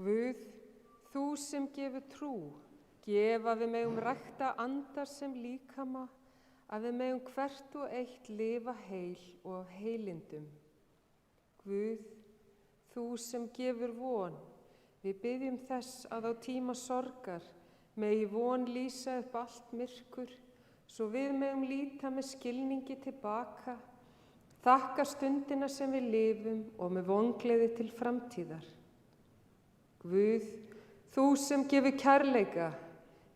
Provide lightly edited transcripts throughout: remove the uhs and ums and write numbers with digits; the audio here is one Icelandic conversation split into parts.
Guð, þú sem gefur trú, gef að við megum rækta andar sem líkama, að við megum hvert og eitt lifa heil og af heilindum. Guð, þú sem gefur von, við biðjum þess að á tíma sorgar megi von lýsa upp allt myrkur, svo við megum líta með skilningi tilbaka, þakka stundina sem við lifum og með vongleði til framtíðar. Guð, þú sem gefur kærleika,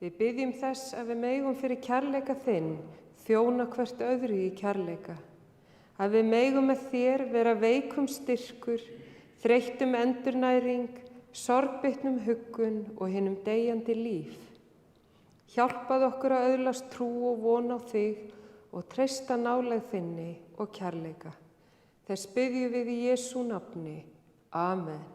við biðjum þess að við megum fyrir kærleika þinn þjóna hvert öðru í kærleika, að við megum með þér vera veikum styrkur, þreyttum endurnæring, sorgbitnum huggun og hinum deyjandi líf. Hjálpað okkur að öðlast trú og von á þig og treysta nálægð þinni og kærleika. Þess biðjum við í Jesú nafni. Amen.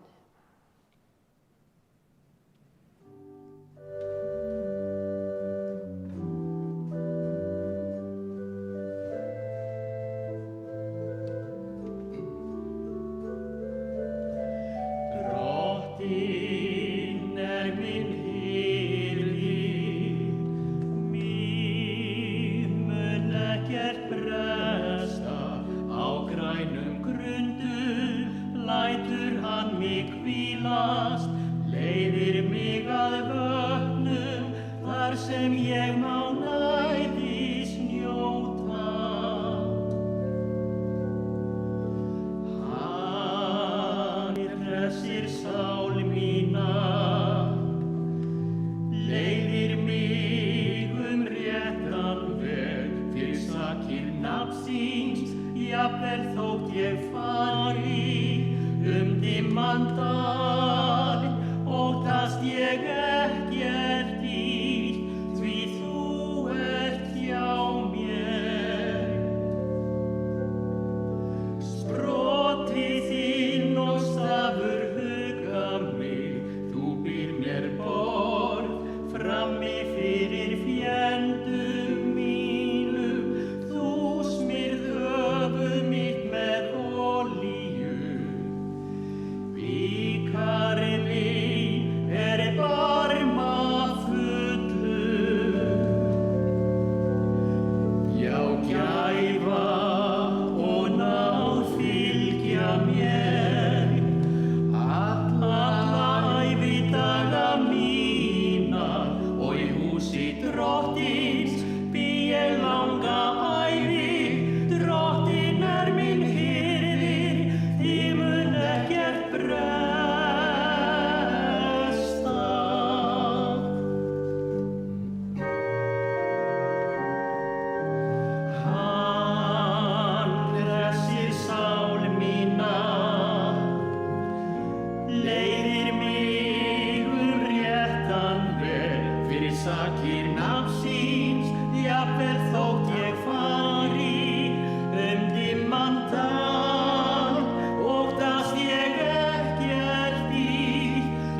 Óttast ég ekkert illt,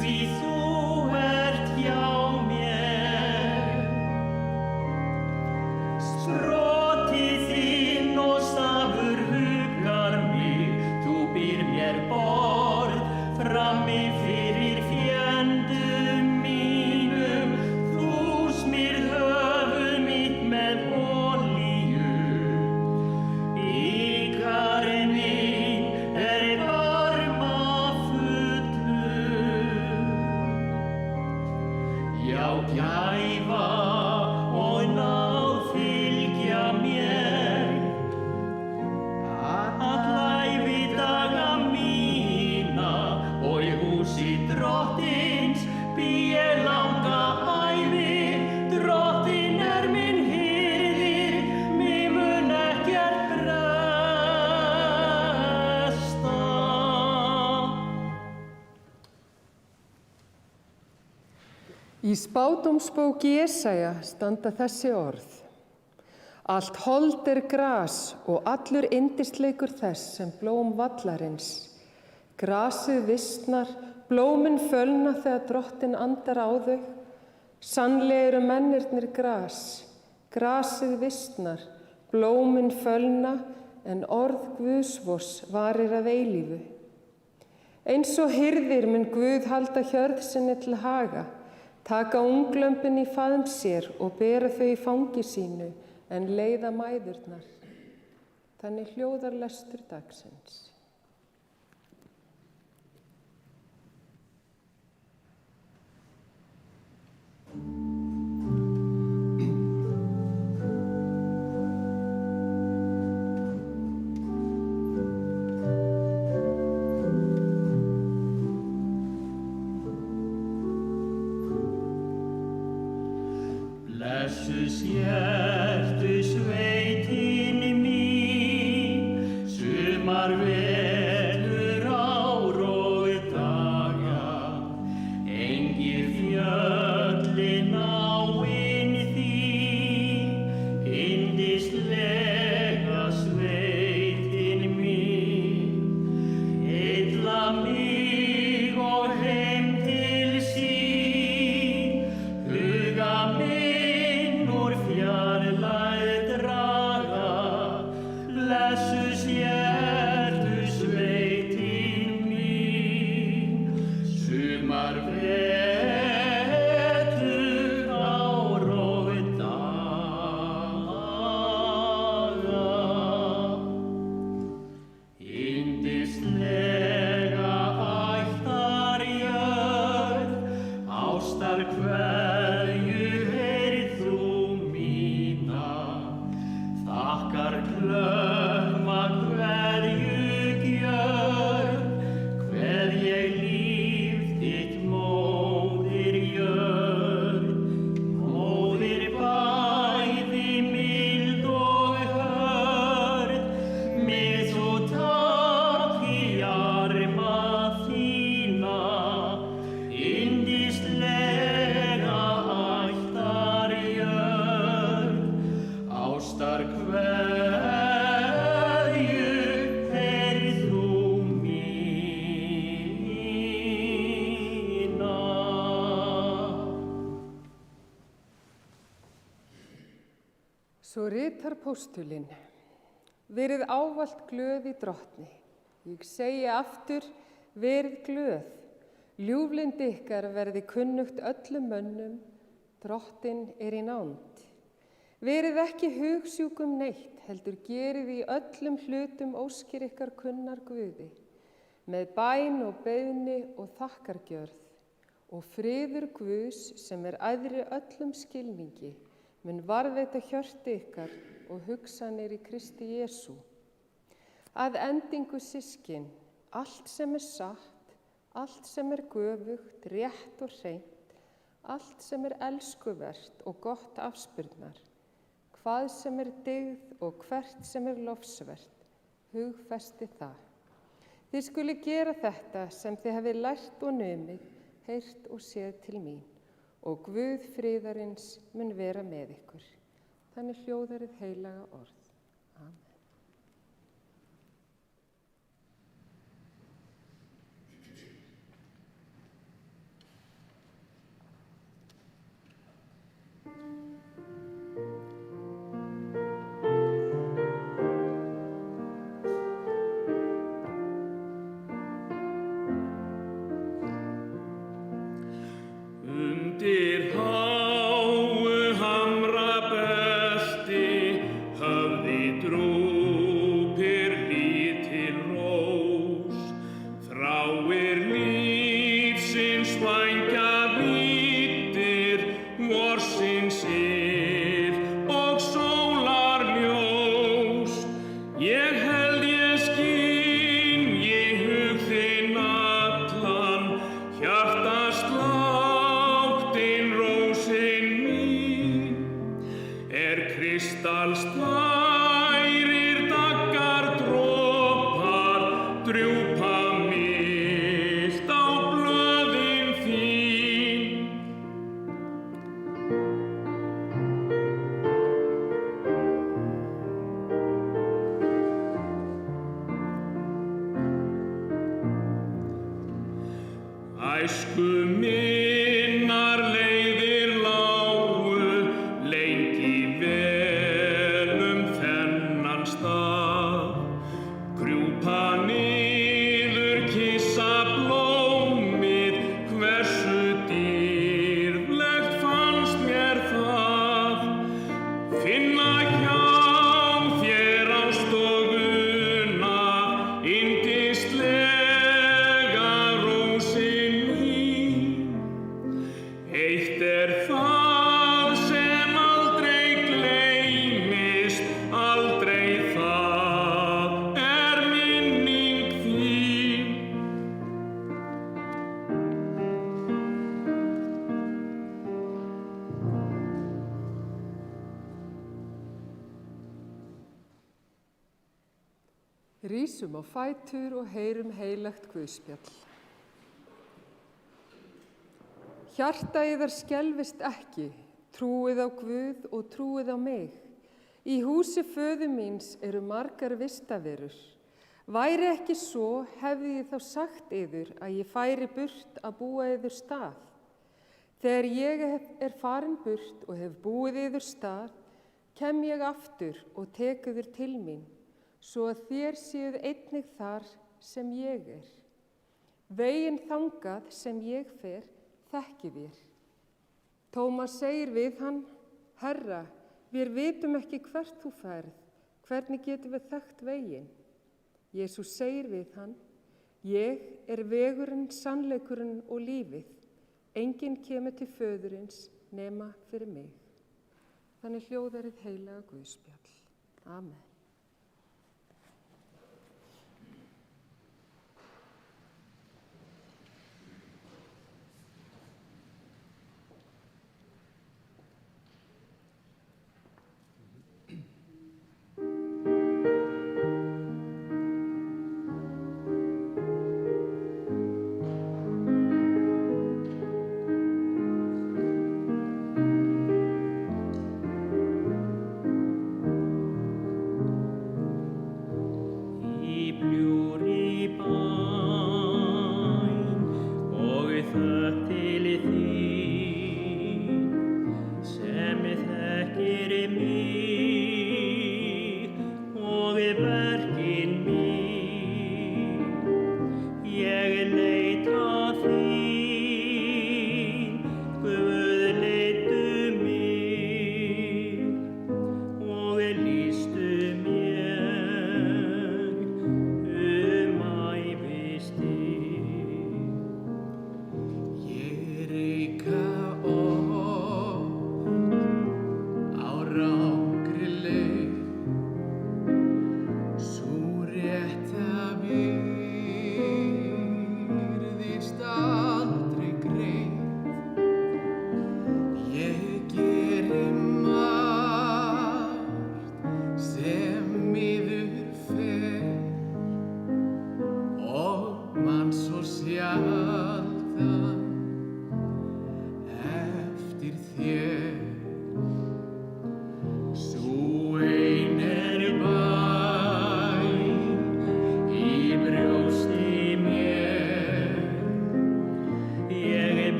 því þú ert Já, gæfa og náð fylgja mér, alla ævi daga mína, og í húsi Drottins bý ég langa ævi. Drottinn minn hirðir, mig mun ekkert bresta. Í spádómsbók Jesaja standa þessi orð. Allt hold gras og allur yndisleikur þess sem blóm vallarins. Grasið visnar, blómin fölna þegar Drottinn andar á þau. Sannlega eru mennirnir gras, grasið visnar, blómin fölna, en orð Guðs vors varir að eilífu. Eins og hirðir mun Guð halda hjörð sinni til haga, taka unglömbin í faðm sér og bera þau í fangi sínu, en leiða mæðurnar. Þannig hljóðar lestur dagsins. Blessuð sértu sveitin mín, sumar veður ár og daga, engir fjöllin áin þín, yndislega sveitin mín, illa mig og heim til sín, huga minn úr fjarlægð draga, blessuð sértu sveitin mín, sumar vetur ár og daga, yndislega ættarjörð, ástarkveðju heyrð þú mína, þakkar klögma kveðjugjörð, kveð ég líf þitt móðir jörð, móðir bæði mild og hörð, mig þú takk í arma þína, yndislega ættarjörð, ástarkveðju heyrð þú mína. Svo ritar póstulinn. Verið ávallt glöð í Drottni. Ég segi aftur, verið glöð. Ljúflynd ykkar verði kunnugt öllum mönnum, Drottinn í nánd. Verið ekki hugsjúkum neitt, heldur gerið í öllum hlutum óskir ykkar kunnar Guði, með bæn og beiðni og þakkargjörð, og friður Guðs sem æðri öllum skilningi, mun varðveita hjörtu ykkar og hugsanir í Kristi Jesú. Að endingu systkin, allt sem satt, allt sem göfugt, rétt og hreint, allt sem elskuvert og gott afspurnar, hvað sem dygð og hvert sem lofsvert, hugfesti það. Þið skuli gera þetta sem þið hafið lært og numið, heyrt og séð til mín, og Guð friðarins mun vera með ykkur. Þannig hljóðar hið heilaga orð. Amen. Undir háu hamrabelti höfði drúg Rísum á fætur og heyrum heilagt guðspjall. Hjarta yðar skelfist ekki, trúið á Guð og trúið á mig. Í húsi föður míns eru margar vistaverur. Væri ekki svo, hefði ég þá sagt yður að ég færi burt að búa yður stað. Þegar ég er farin burt og hef búið yður stað, kem ég aftur og tek yður til mín, svo að þér séuð einnig þar sem ég er. Veginn þangað sem ég fer, þekkið þér. Tómas segir við hann, Herra, við vitum ekki hvert þú ferð, hvernig getum við þekkt veginn? Jesús segir við hann, ég er vegurinn, sannleikurinn og lífið. Enginn kemur til föðurins nema fyrir mig. Þannig hljóðar hið heilaga guðspjall. Amen.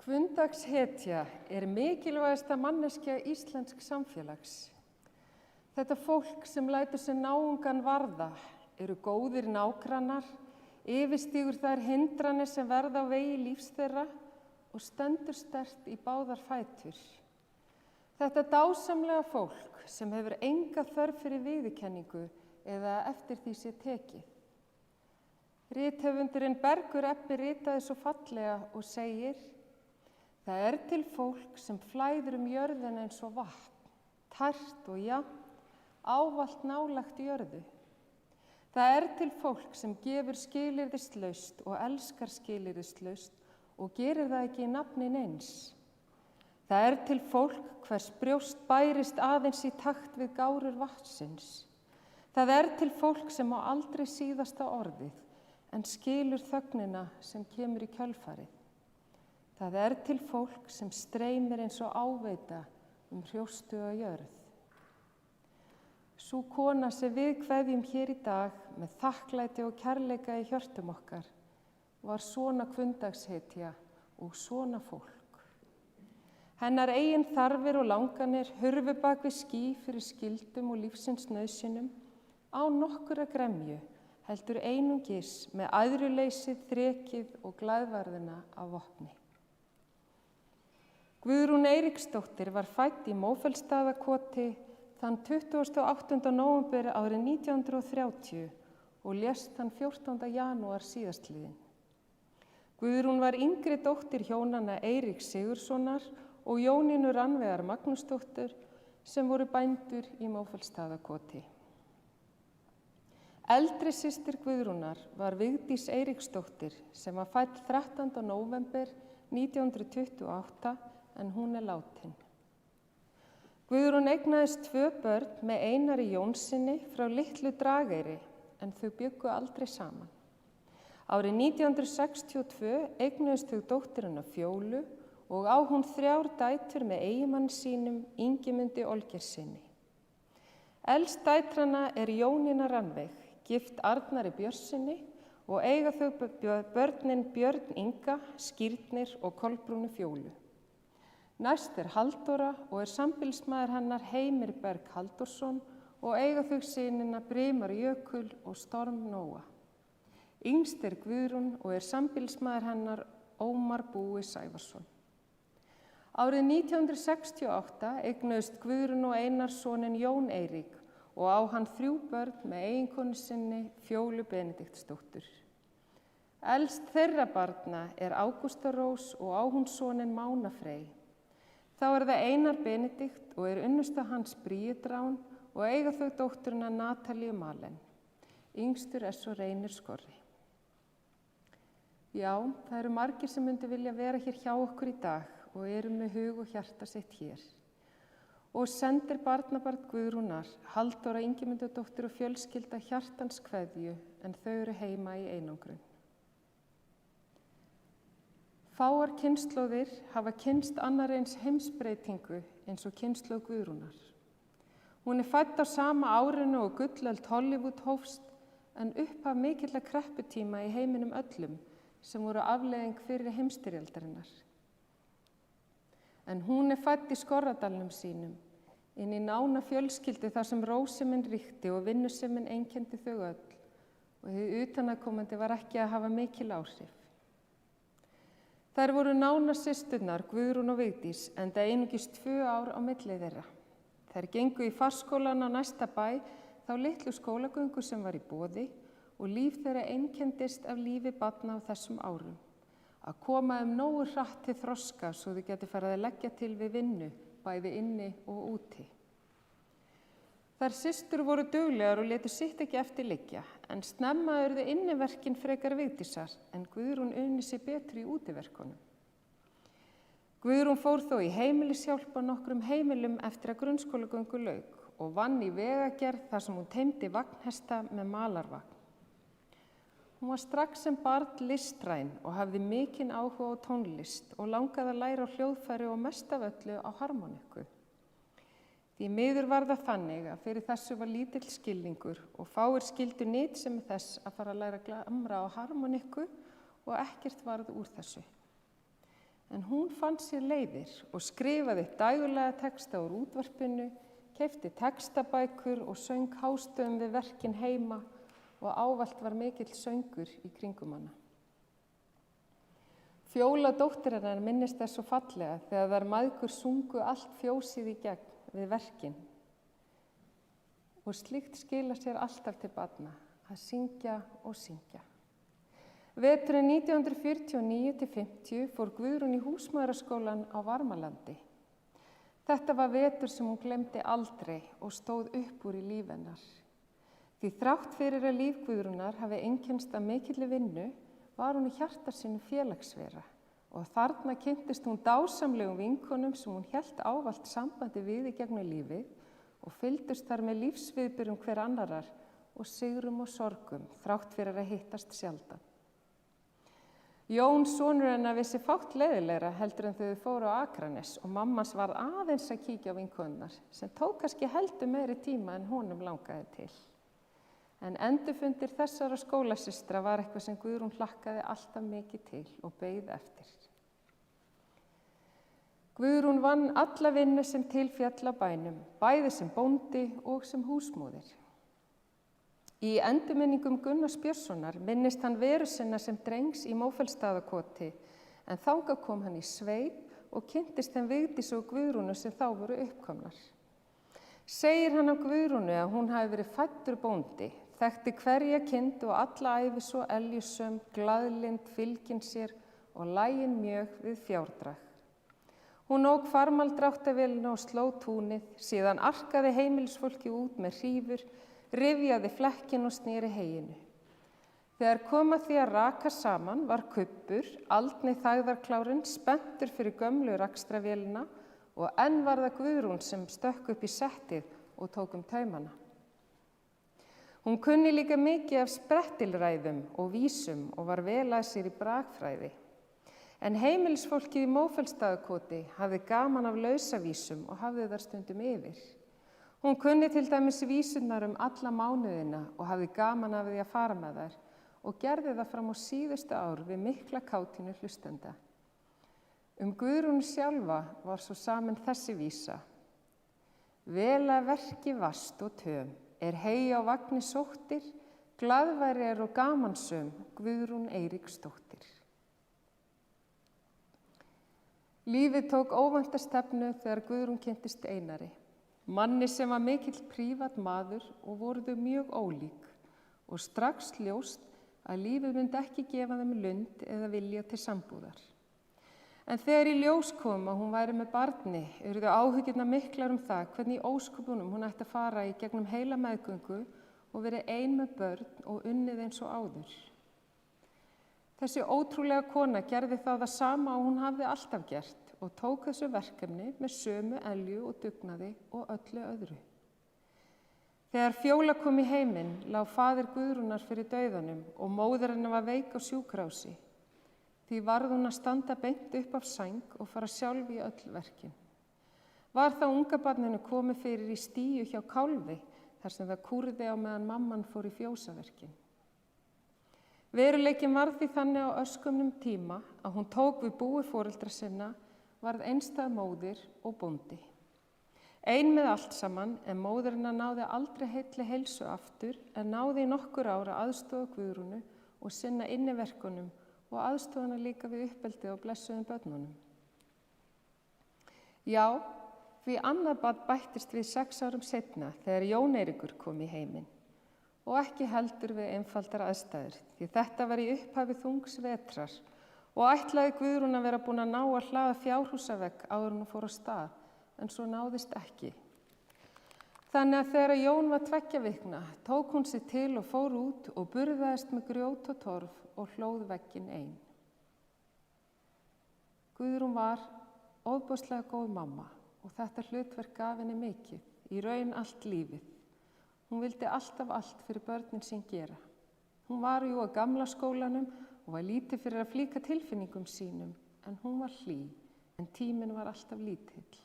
Hvunndagshetja er mikilvægasta manneskja íslensks samfélags. Þetta fólk sem lætur sig náungan varða eru góðir nágrannar, yfirstígur þær hindranir sem verða á vegi lífs þeirra og stendur sterkt í báðar fætur. Þetta dásamlega fólk sem hefur enga þörf fyrir viðurkenningu eða eftir því sé tekið. Rithöfundurinn Bergur Ebbi ritaði svo fallega og segir: Það er til fólk sem flæður jörðina eins og vatn, tært og jafnt, ávallt nálægt jörðu. Það er til fólk sem gefur skilyrðislaust og elskar skilyrðislaust og gerir það ekki í nafni neins. Það er til fólk hvers brjóst bærist aðeins í takt við gárur vatnsins. Það er til fólk sem á aldrei síðasta orðið, en skilur þögnina sem kemur í kjölfarið. Það er til fólk sem streymir eins og áveita hrjóstuga jörð. Sú kona sem við kveðjum hér í dag með þakklæti og kærleika í hjörtum okkar var svona kvundagshetja og svona fólk. Hennar eigin þarfir og langanir hurfu bak við ský fyrir skyldum og lífsins nauðsynum án nokkurra gremju, heldur einungis með æðruleysið, þrekið og glaðværðina af vopni. Guðrún Eiríksdóttir var fædd í Mófellsstaðakoti þann 28. nóvember árið 1930 og lést þann 14. janúar síðastliðinn. Guðrún var yngri dóttir hjónanna Eiríks Sigurðssonar og Jónínu Rannveigar Magnúsdóttur sem voru bændur í Mófellsstaðakoti. Eldri systir Guðrúnar var Vigdís Eiríksdóttir sem var fædd 13. nóvember 1928 en hún látin. Guðrún eignaðist 2 börn með Einari Jónssyni frá Litlu Drageyri en þau bjuggu aldrei saman. Árið 1962 eignuðust þau dótturina Fjólu og á hún 3 dætur með eiginmanni sínum Ingimundi Olgeirssyni. Elst dætranna Jónína Rannveig, gift Arnari Björnssyni og eiga þau börnin Björn Inga, Skírnir og Kolbrúnu Fjólu. Næst Halldóra og sambýlismaður hennar Heimir Berg Halldórsson og eiga þau synina Brimar Jökul og Storm Nóa. Yngst Guðrún og sambýlismaður hennar Ómar Búi Sævarsson. Árið 1968 eignuðust Guðrún og Einar soninn Jón Eirík og á hann 3 börn með eiginkonu sinni Fjólu Benediktsdóttur. Elst þeirra barna Ágústa Rós og á hún soninn Mána Frey. Þá það Einar Benedikt og unnusta hans Bríudrán og eiga þau dótturina Natalíu Malen. Yngstur svo Reynir Skorri. Já, það eru margir sem myndu vilja vera hér hjá okkur í dag og eru með hug og hjarta sitt hér. Og sendir barnabarn Guðrúnar, Halldóra Ingimundardóttir og fjölskylda hjartans kveðju en þau eru heima í einangrun. Fáar kynslóðir hafa kynnst annar eins heimsbreytingu eins og kynslóð Guðrúnar. Hún fædd á sama árinu og gullöld Hollywood hófst en upphaf mikilla krepputíma í heiminum öllum sem voru afleiðing fyrri heimsstyrjaldarinnar. En hún fædd í Skorradalnum sínum, inn í nána fjölskyldu þar sem róseminn ríkti og vinnusemin einkenndi þau öll og hið utanaðkomandi var ekki að hafa mikil áhrif. Þær voru nána systurnar Guðrún og Vigdís enda einungis 2 ár á milli þeirra. Þær gengu í farskólan á næsta bæ þá litlu skólagöngu sem var í boði og líf þeirra einkenndist af lífi barna á þessum árum. Að koma nógu hratt til þroska svo þau geti farið að leggja til við vinnu, bæði inni og úti. Þær systur voru duglegar og létu sitt ekki eftir liggja, en snemma urðu inniverkin frekar Vigdísar en Guðrún unni sig betur í útiverkunum. Guðrún fór þó í heimilishjálp á nokkrum heimilum eftir að grunnskólagöngu lauk og vann í vegagerð þar sem hún teymdi vagnhesta með malarvagn. Hún var strax sem barn listræn og hafði mikinn áhuga á tónlist og langaði að læra á hljóðfæri og mest af öllu á harmoniku. Því miður var það þannig að fyrir þessu var lítill skilningur og fáir skildu nytsemi þess að fara að læra að glamra á harmoniku og ekkert varð úr þessu. En hún fann sér leiðir og skrifaði dægulega texta úr útvarpinu, keypti textabækur og söng hástöfum við verkin heima og ávallt var mikill söngur í kringum hana. Fjóla dóttir hennar minnist þess svo fallega þegar þær mæðgur sungu allt fjósið í gegn við verkin. Og slíkt skila sér alltaf til barna, að syngja og syngja. Veturinn 1949-50 fór Guðrún í húsmæðraskólann á Varmalandi. Þetta var vetur sem hún glemdi aldrei og stóð upp úr í líf hennar. Því þrátt fyrir að líf Guðrúnar hafi einkennst af mikilli vinnu var hún í hjarta sínu félagsvera og þarna kynntist hún dásamlegum vinkonum sem hún hélt ávallt sambandi við í gegnum lífið og fylgdust þar með lífsviðburðum hver annarar og sigrum og sorgum þrátt fyrir að hittast sjaldan. Jón, sonur hennar, vissi fátt leiðilegra heldur en þau fóru á Akranes og mammans var aðeins að kíkja á vinkonurnar sem tók kannski heldur meiri tíma en honum langaði til. En endurfundir þessara skólasystra var eitthvað sem Guðrún hlakkaði alltaf mikið til og beið eftir. Guðrún vann alla vinnu sem til féll á bænum, bæði sem bóndi og sem húsmóðir. Í endurminningum Gunnars Björnssonar minnist hann veru sinna sem drengs í Mófellsstaðakoti, en þangað kom hann í sveit og kynntist þeim Vigdísi og Guðrúnu sem þá voru uppkomnar. Segir hann á Guðrúnu að hún hafi verið fæddur bóndi, þekkti hverja kind og alla ævi svo eljusöm, glaðlynd, fylgin sér og lagin mjög við fjárdrag. Hún ók farmaldráttarvélina og sló túnið, síðan arkaði heimilisfólki út með hrífur, rifjaði flekkin og sneri heyinu. Þegar kom að því að raka saman var Kubbur, aldni þagðarklárinn, spenntur fyrir gömlu rakstravélina og enn var það Guðrún sem stökk upp í settið og tók taumana. Hún kunni líka mikið af sprettilræðum og vísum og var vel að sér í bragfræði. En heimilisfólkið í Mófellsstaðakoti hafði gaman af lausavísum og hafði þar stundum yfir. Hún kunni til dæmis vísurnar alla mánuðina og hafði gaman af því að fara með þær og gerði það fram á síðustu ár við mikla kátínu hlustenda. Guðrúnu sjálfa var svo samin þessi vísa. Vel að verki vast og töm, hei á vagni sóttir, glaðværi og gamansöm, Guðrún Eiríksdóttir. Lífið tók óvænta stefnu þegar Guðrún kynntist Einari, manni sem var mikill prívat maður og voru þau mjög ólík og strax ljóst að lífið myndi ekki gefa þeim lund eða vilja til sambúðar. En þegar í ljós kom að hún væri með barni, urðu áhyggjurnar miklar það hvernig ósköpunum hún ætti að fara í gegnum heila meðgöngu og verið ein með börn og unnið eins og áður. Þessi ótrúlega kona gerði það sama og hún hafði alltaf gert og tók þessu verkefni með sömu elju og dugnaði og öllu öðru. Þegar Fjóla kom í heiminn lá faðir Guðrúnar fyrir dauðanum og móðir hennar var veik á sjúkrahúsi. Því varð hún að standa beint upp af sæng og fara sjálf í öll verkin. Var þá ungabarninu komið fyrir í stíu hjá kálfi þar sem það kúrði á meðan mamman fór í fjósaverkin. Veruleikinn varð því þannig á örskömmum tíma að hún tók við búi foreldra sinna, varð einstæð móðir og bóndi. Ein með allt saman en móðirina náði aldrei heilli heilsu aftur en náði í nokkur ára aðstoða Guðrúnu og sinna inniverkunum og aðstofana líka við uppeldi og blessuðum börnunum. Já, því annað barn bættist við 6 árum seinna þegar Jón Eiríkur kom í heiminn og ekki heldur við einfaldar aðstæður því þetta var í upphafi þungs vetrar og ætlaði Guðrún að vera búin að ná að hlaða fjárhúsavegg áður en hún fór á stað en svo náðist ekki. Þannig að þegar Jón var 2 vikna tók hún sig til og fór út og burðaðist með grjót og torf og hlóð vegginn ein. Guðrún var ofboðslega góð mamma og þetta hlutverk gaf henni mikið, í raun allt lífið. Hún vildi alltaf allt fyrir börnin sín gera. Hún var jú á gamla skólanum og var lítið fyrir að flíka tilfinningum sínum, en hún var hlý, en tíminn var alltaf lítill.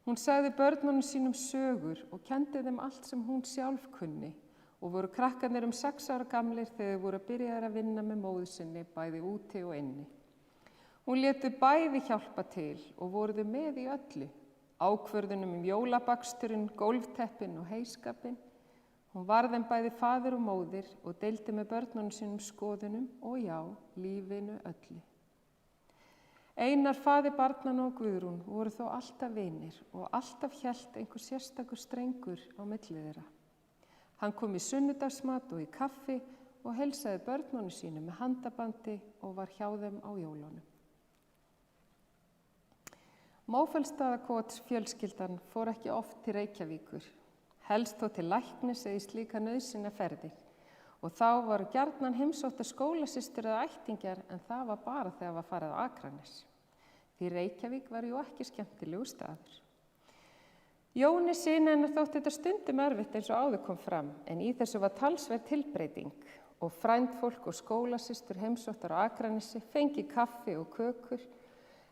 Hún sagði börnunum sínum sögur og kenndi þeim allt sem hún sjálf kunni og voru krakkarnir 6 ára gamlir þegar þau voru að byrja að vinna með móður sinni, bæði úti og inni. Hún létu bæði hjálpa til og voru þau með í öllu, ákvörðunum jólabaksturinn, gólfteppin og heiskapin. Hún var þeim bæði faðir og móðir og deildi með börnunum sínum skoðunum og já, lífinu öllu. Einar faðir barnanna og Guðrún voru þó alltaf vinir og alltaf hélt einhver sérstakur strengur á milli þeirra. Hann kom í sunnudagsmat og í kaffi og heilsaði börnunum sínum með handabandi og var hjá þeim á jólunum. Mófellsstaðakots fjölskyldan fór ekki oft til Reykjavíkur, helst þó til læknis eða í slíka nauðsynjaferðir og þá voru gjarnan heimsóttar skólasystur eða ættingjar en það var bara þegar var farið á Akranes. Því Reykjavík var jú ekki skemmtilegu staður. Jóni syni hennar þótti þetta stundum erfitt eins og áður kom fram en í þessu var talsverð tilbreyting og frændfólk og skólasystur heimsóttar á Akranesi fengi kaffi og kökur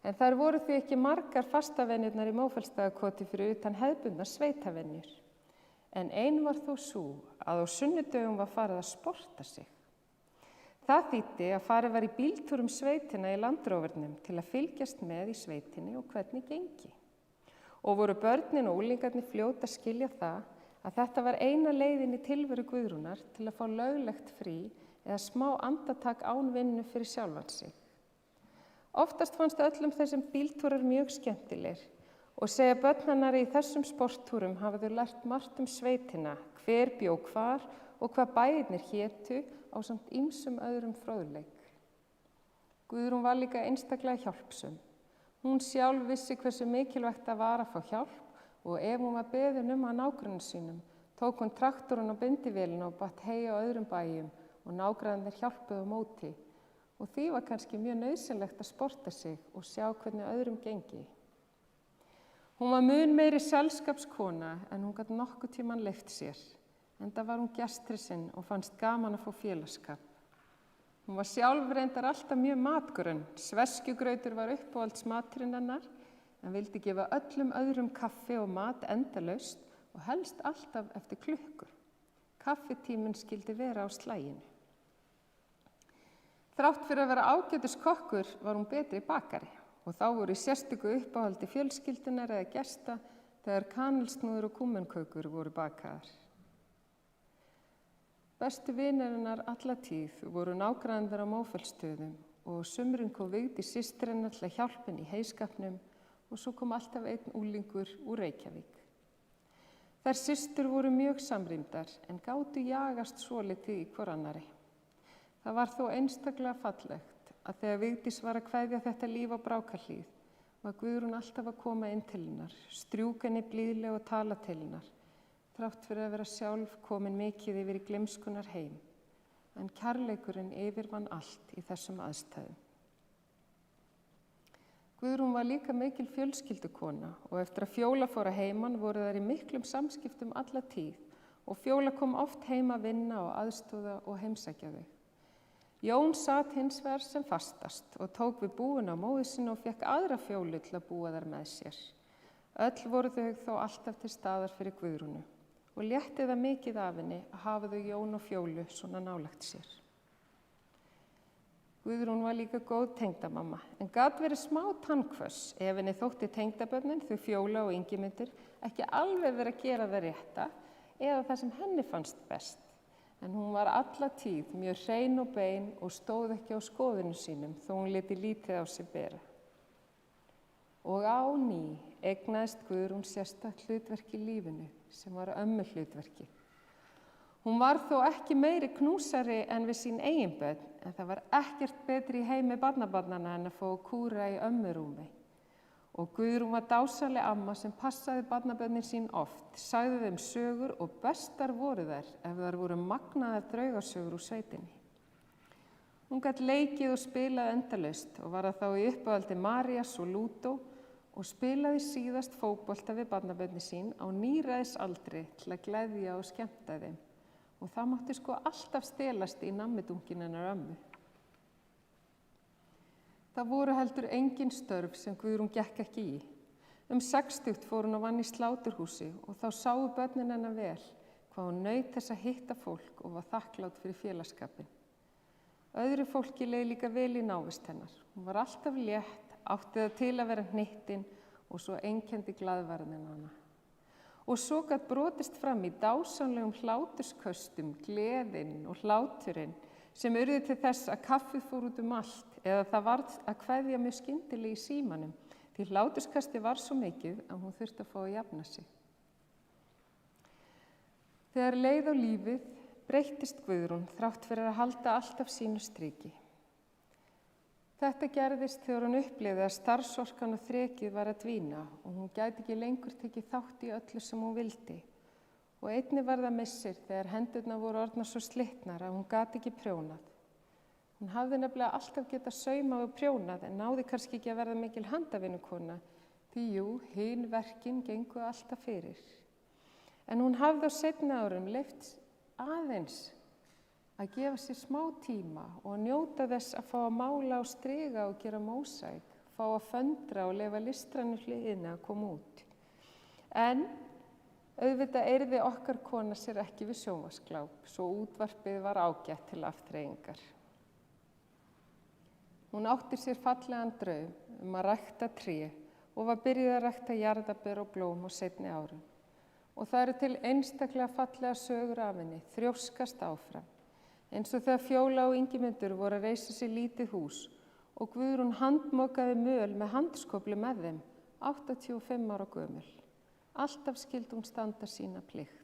en þær voru því ekki margar fastavenjurnar í Mófellsstaðakoti fyrir utan hefðbundnar sveitavenjur. en ein var þó sú að á sunnudögum var farið að sporta sig. Það þýddi að farið var í bíltúrum sveitina í landrófurnum til að fylgjast með í sveitinni og hvernig gengi. Og voru börnin og unglingarnir fljót að skilja það að þetta var eina leiðin í tilveru Guðrúnar til að fá löglegt frí eða smá andartak án vinnu fyrir sjálfan sig. Oftast fannst öllum þessum bíltúrar mjög skemmtilegir og segja börn hennar í þessum sporttúrum hafa þau lært margt sveitina, hver bjó hvar og hvað bæirnir hétu ásamt ýmsum öðrum fróðleik. Guðrún var líka einstaklega hjálpsöm. Hún sjálf vissi hversu mikilvægt það var að fá hjálp og ef hún var beðin að nágrönnum sínum, tók hún traktorinn og bindivélina og batt hey á öðrum bæjum og nágrannir hjálpuðu á móti. Og því var kannski mjög nauðsynlegt að sporta sig og sjá hvernig öðrum gengi. Hún var mun meiri selskapskona en hún gat nokkuð tímann leyft sér, enda var hún gestrisinn og fannst gaman að fá félagsskap. Hún var sjálf reyndar alltaf mjög matgrönn, sveskjugrautur var uppáhaldsmaturinn hennar, en vildi gefa öllum öðrum kaffi og mat endalaust og helst alltaf eftir klukku. Kaffitíminn skildi vera á slaginu. Þrátt fyrir að vera ágætis kokkur var hún betri bakari og þá voru í sérstöku uppáhaldi fjölskyldunar eða gesta þegar kanilsnúður og kúmenkökur voru bakaðar. Bestu vinir hennar alla tíð voru nágrannir á Mófellsstöðum og sumrin kom Vigdís systir hennar til að hjálpa henni í heyskapnum og svo kom alltaf einn unglingur úr Reykjavík. Þær systur voru mjög samrýmdar en gátu jagast svolítið í hvor annarri. Það var þó einstaklega fallegt að þegar Vigdís var að kveðja þetta líf á Brákarhlíð var Guðrún alltaf að koma inn til hennar, strjúka henni blíðlega og tala til hennar, þrátt fyrir að vera sjálf komin mikið yfir í gleymskunnar heim, en kærleikurinn yfirvann allt í þessum aðstæðum. Guðrún var líka mikil fjölskyldukona og eftir að Fjóla fór að heiman voru þær í miklum samskiptum alla tíð og Fjóla kom oft heim að vinna og aðstoða og heimsækja þau. Jón sat hins vegar sem fastast og tók við búin á móður sinni og fékk aðra Fjólu til að búa þar með sér. Öll voru þau þó alltaf til staðar fyrir Guðrúnu og létti það mikið af henni að hafa þau Jón og Fjólu svona nálægt sér. Guðrún var líka góð tengdamamma en gat verið smá tannhvöss ef henni þótti tengdabörnin, þau Fjóla og Ingimundur, ekki alveg verið að gera það rétta eða það sem henni fannst best. En hún var alla tíð mjög hrein og bein og stóð ekki á skoðinu sínum þó hún léti lítið á sig bera. Og á ný eignaðist Guðrún sérstakt hlutverk í lífinu sem var ömmuhlutverkið. Hún var þó ekki meiri knúsari en við sín eigin börn en það var ekkert betri í heimi barnabarnanna en að fá að kúra í ömmurúmi. Og Guðrún var dásamleg amma sem passaði barnabörnin sín oft, sagði þeim sögur og bestar voru þær ef þær voru magnaðar draugasögur úr sveitinni. Hún gat leikið og spilaði endalaust og var þá í uppáhaldi Marías og Lúdó og spilaði síðast fótbolta við barnabörnin sín á níræðisaldri til að gleðja og skemmta þeim. Og það mátti sko alltaf stelast í nammidunginn hennar ömmu. Það voru heldur engin störf sem Guðrún gekk ekki í. 60 fór hún og vann í sláturhúsi og þá sáu börnin hennar vel hvað hún naut þess að hitta fólk og var þakklát fyrir félagsskapinn. Öðru fólki leið líka vel í návist hennar. Hún var alltaf létt, átti það til að vera hnittin og svo einkenndi glaðværðin hana. Og svo gat brotist fram í dásamlegum hlátursköstum, gleðin og hláturinn sem urðu til þess að kaffið fór út allt eða það varð að kveðja mjög skyndilega í símanum því hláturskasti var svo mikið að hún þurfti að fá að jafna sig. Þegar leið á lífið breyttist Guðrún þrátt fyrir að halda alltaf sínu striki. Þetta gerðist þegar hún upplifði að starfsorkan og þrekið var að dvína og hún gæti ekki lengur tekið þátt í öllu sem hún vildi. Og einnig var það missir þegar hendurnar voru orðnar svo slitnar að hún gat ekki prjónað. Hún hafði nefnilega alltaf getað saumað og prjónað en náði kannski ekki að verða mikil handavinnukona því hin verkin gengu alltaf fyrir. En hún hafði á seinni árum leyft aðeins að gefa sér smá tíma og njóta þess að fá að mála og striga og gera mósaík, fá að föndra og leyfa listrænu hliðina að koma út. En Auðvitað yrði okkar kona sér ekki við sjónvarpsgláp, svo útvarpið var ágætt til afþreyingar. Hún átti sér fallegan draum að rækta tré og var byrjuð að rækta jarðarber og blóm á seinni árum. Og það eru til einstaklega fallega sögur af henni, þrjóskast áfram, eins og þegar Fjóla og Ingimundur voru að reisa sér lítið hús og Guðrún handmokaði möl með handskóflu með þeim, 85 ára gömul. Alltaf skyldi hún standa sína plikt.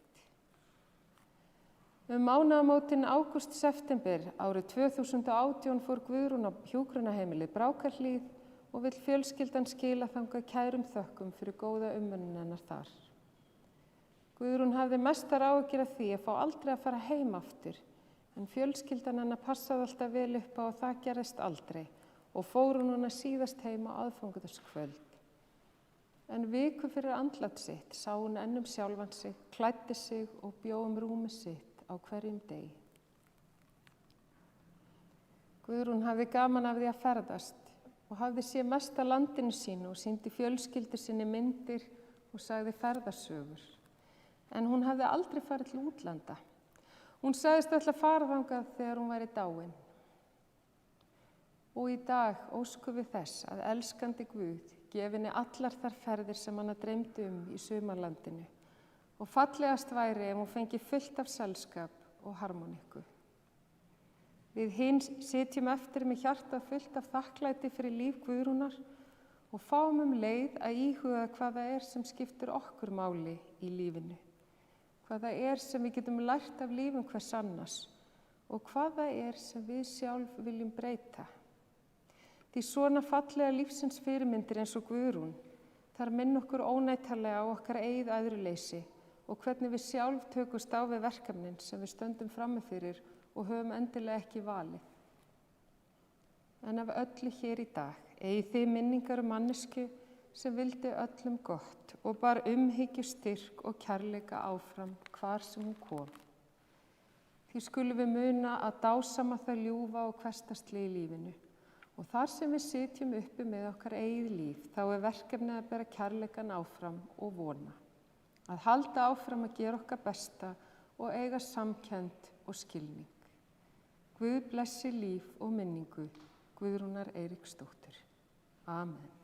Mánaðamótin ágúst-september árið 2018 fór Guðrún á hjúkrunarheimilið Brákarhlíð og vill fjölskyldan skila þangað kærum þökkum fyrir góða umönnun hennar þar. Guðrún hafði mestar áhyggjur af því að fá aldrei að fara heim aftur, en fjölskyldan hennar passaði alltaf vel upp á að það gerist aldrei og fór hún núna síðast heim á aðfangadagskvöld. En viku fyrir andlát sitt sá hún enn sjálfan sig, klæddi sig og bjó rúmið sitt á hverjum degi. Guðrún hafði gaman af því að ferðast og hafði séð mest af landinu sínu og sýndi fjölskyldu sinni myndir og sagði ferðasögur. En hún hafði aldrei farið til útlanda. Hún sagðist ætla að fara þangað þegar hún væri dáin. Og í dag óskum við þess að elskandi Guð gefi henni allar þær ferðir sem hana dreymdi í sumarlandinu og fallegast væri ef hún fengi fullt af selskap og harmonikku. Við hin sitjum eftir með hjartað fullt af þakklæti fyrir líf Guðrúnar og fáum leið að íhuga hvað það sem skiptir okkur máli í lífinu, hvað það sem við getum lært af lífum hvers annars og hvað það sem við sjálf viljum breyta. Því svona fallega lífsins fyrirmyndir eins og Guðrún, þar minn okkur óneitanlega á okkar eigið æðruleysi og hvernig við sjálf tökumst á við verkefnin sem við stöndum frammi fyrir og höfum endilega ekki valið. En af öllu hér í dag eigið þið minningar mannesku sem vildi öllum gott og bar umhyggju, styrk og kærleika áfram hvar sem hún kom. Því skulum við muna að dásama það ljúfa og hversdagslega í lífinu. Og þar sem við sitjum uppi með okkar eigið líf, þá verkefnið að bera kærleikan áfram og vona. Að halda áfram að gera okkar besta og eiga samkennd og skilning. Guð blessi líf og minningu Guðrúnar Eiríksdóttur. Amen.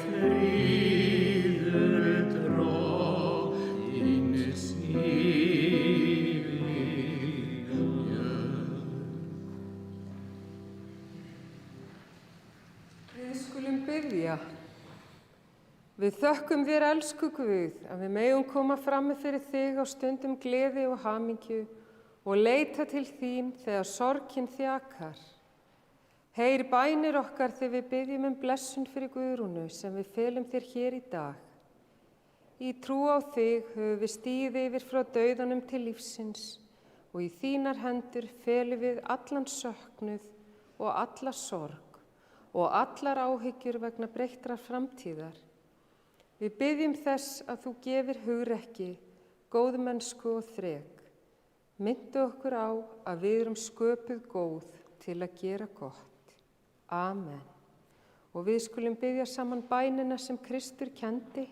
friður drottins yfir jörð. Við skulum biðja. Við þökkum þér, elsku Guð, að við megum koma frammi fyrir þig á stundum gleði og hamingju og leita til þín þegar sorgin þjakar. Heyr bænir okkar þegar við biðjum blessun fyrir Guðrúnu sem við felum þér hér í dag. Í trú á þig höfum við stigið yfir frá dauðanum til lífsins og í þínar hendur felum við allan söknuð og alla sorg og allar áhyggjur vegna breyttrar framtíðar. Við biðjum þess að þú gefir hugrekki, góðmennsku og þrek. Myndu okkur á að við erum sköpuð góð til að gera gott. Amen. Og við skulum biðja saman bænina sem Kristur kendi.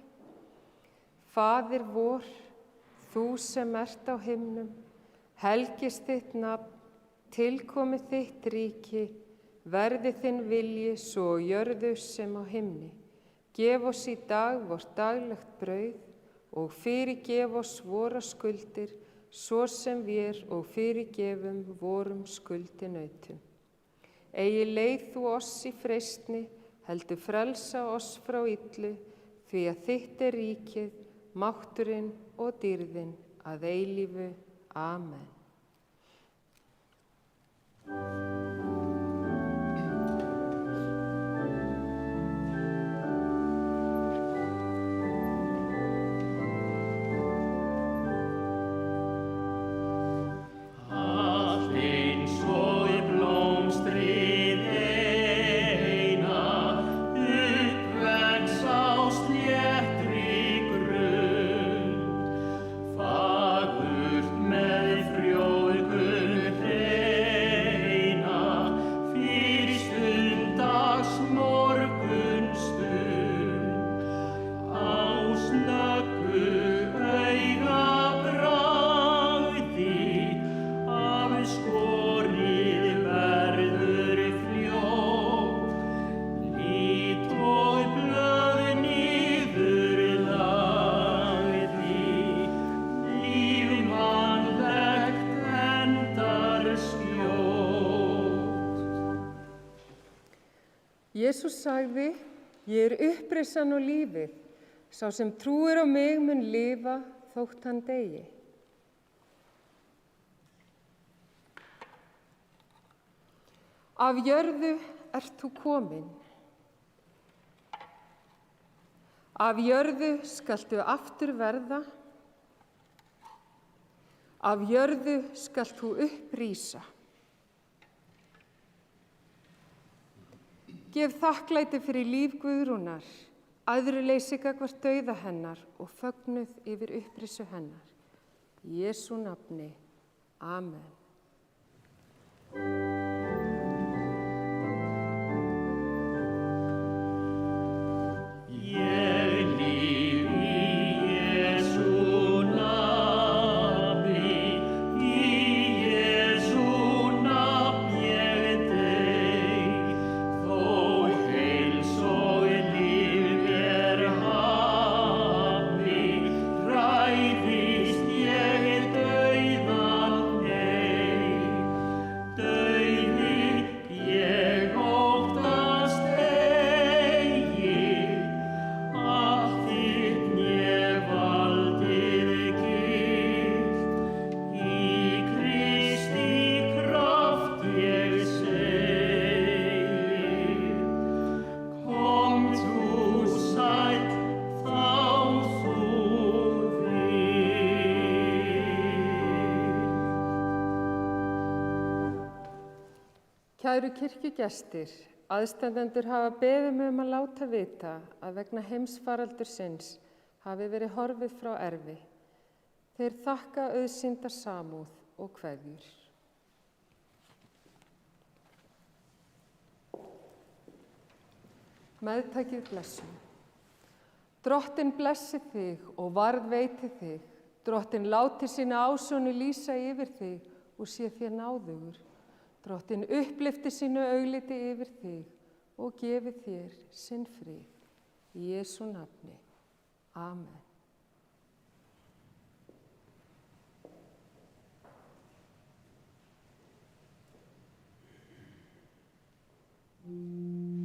Faðir vor, þú sem ert á himnum, helgist þitt nafn, tilkomi þitt ríki, verði þinn vilji svo á jörðu sem á himni. Gef oss í dag vort daglegt brauð og fyrirgef oss vora skuldir, svo sem við og fyrirgefum vorum skuldinautum. Eigi leið þú oss í freistni, heldur frelsa oss frá illu, því að þitt ríkið, mátturinn og dýrðin að eilífu. Amen. Jesús sagði, ég upprisan og lífið, sá sem trúir á mig mun lifa þótt hann deyi. Af jörðu ert þú kominn. Af jörðu skaltu aftur verða. Af jörðu skalt þú upprísa. Gef þakklæti fyrir líf Guðrúnar, æðruleysi gagnvart dauða hennar og fögnuð yfir upprisu hennar. Í Jesú nafni. Amen. Kæru kirkjugestir, aðstandendur hafa beðið mig að láta vita að vegna heimsfaraldursins hafi verið horfið frá erfi. Þeir þakka auðsýnda samúð og kveðjur. Meðtakið blessun. Drottinn blessi þig og varðveiti þig. Drottinn láti sína ásjónu lýsa yfir þig og sé þér náðugur. Drottinn upplyfti sínu augliti yfir þig og gefi þér sinn frið. Í Jesú nafni. Amen. Amen.